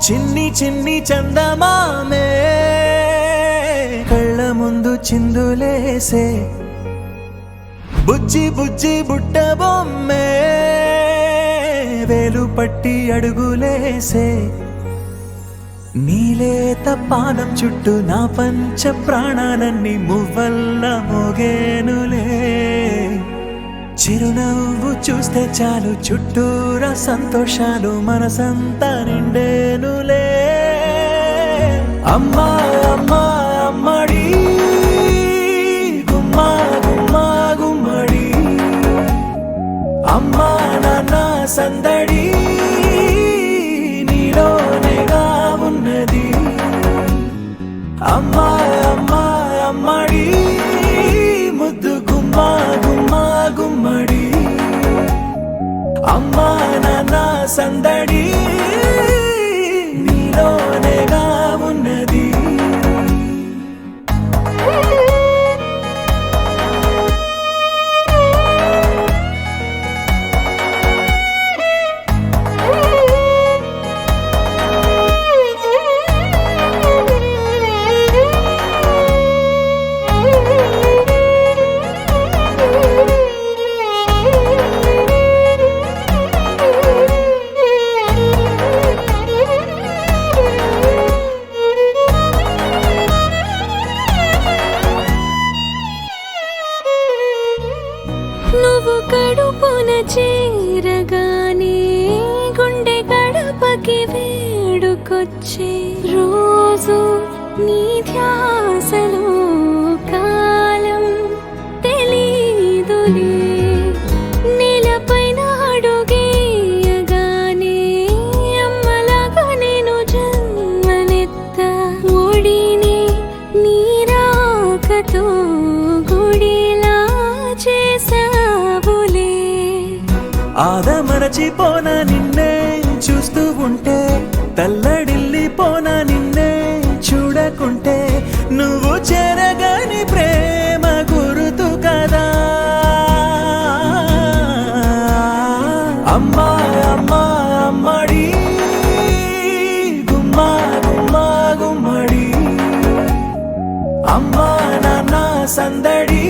చిన్ని చిన్ని చందమామే కళ్ళ ముందు చిందులేసే బుజ్జి బుజ్జి బుట్ట బొమ్మే వేలు పట్టి అడుగులేసే నీలేత పానం చుట్టూ నా పంచ ప్రాణాలన్నీ మువ్వల్ల మోగేనులే చిరునవ్వు చూస్తే చాలు చుట్టూరా సంతోషాలు మనసంతా నిండేనులే అమ్మా అమ్మా అమ్మడి గుమ్మా గుమ్మా గుమ్మడి అమ్మా నాన్న సందడి నీలోనేగా ఉన్నది అమ్మా అమ్మా అమ్మడి ముద్దు గుమ్మా గుమ్మా గుమ్మడి అమ్మా నాన్న సందడి నీలోనేగా ఉన్నది నువ్వు కడుపున చేరగానే గుండె గడపకి వేడుకొచ్చే రోజు నీ ధ్యాసలో కాలం తెలీదులే నేలపైన అడుగేయగానే అమ్మలాగా నేను జన్మనెత్త ఒడిని నీ రాకతో గుడిలా చేసావులే ఆదమరచిపోన నిన్నే చూస్తూ ఉంటే తల్లడిల్లిపోన నిన్నే చూడకుంటే నువ్వు చెరగని ప్రేమ గురుతు కదా అమ్మా అమ్మా అమ్మడి గుమ్మా గుమ్మా గుమ్మడి అమ్మా నాన్న సందడి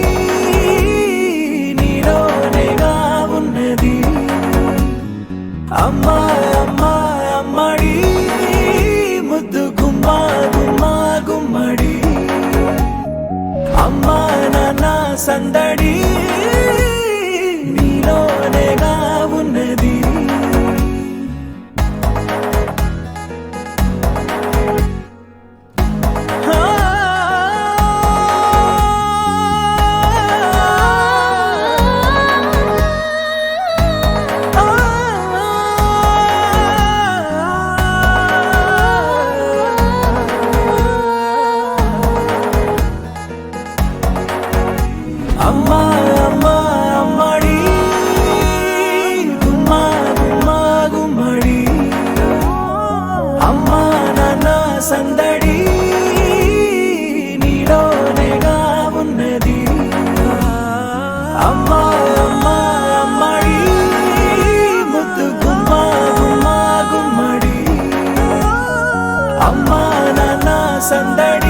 నీలోనేగా ఉన్నది అమ్మా అమ్మా అమ్మడి ముద్దు గుమ్మా గుమ్మా గుమ్మడి అమ్మా నాన్న సందడి నీలోనేగా ఉన్నది అమ్మా అమ్మా అమ్మడి గుమ్మా గుమ్మా గుమ్మడి అమ్మా నాన్న సందడి నీలోనేగా ఉన్నది అమ్మా అమ్మా అమ్మడి ముద్దు గుమ్మా గుమ్మా గుమ్మడి అమ్మా నాన్న సందడి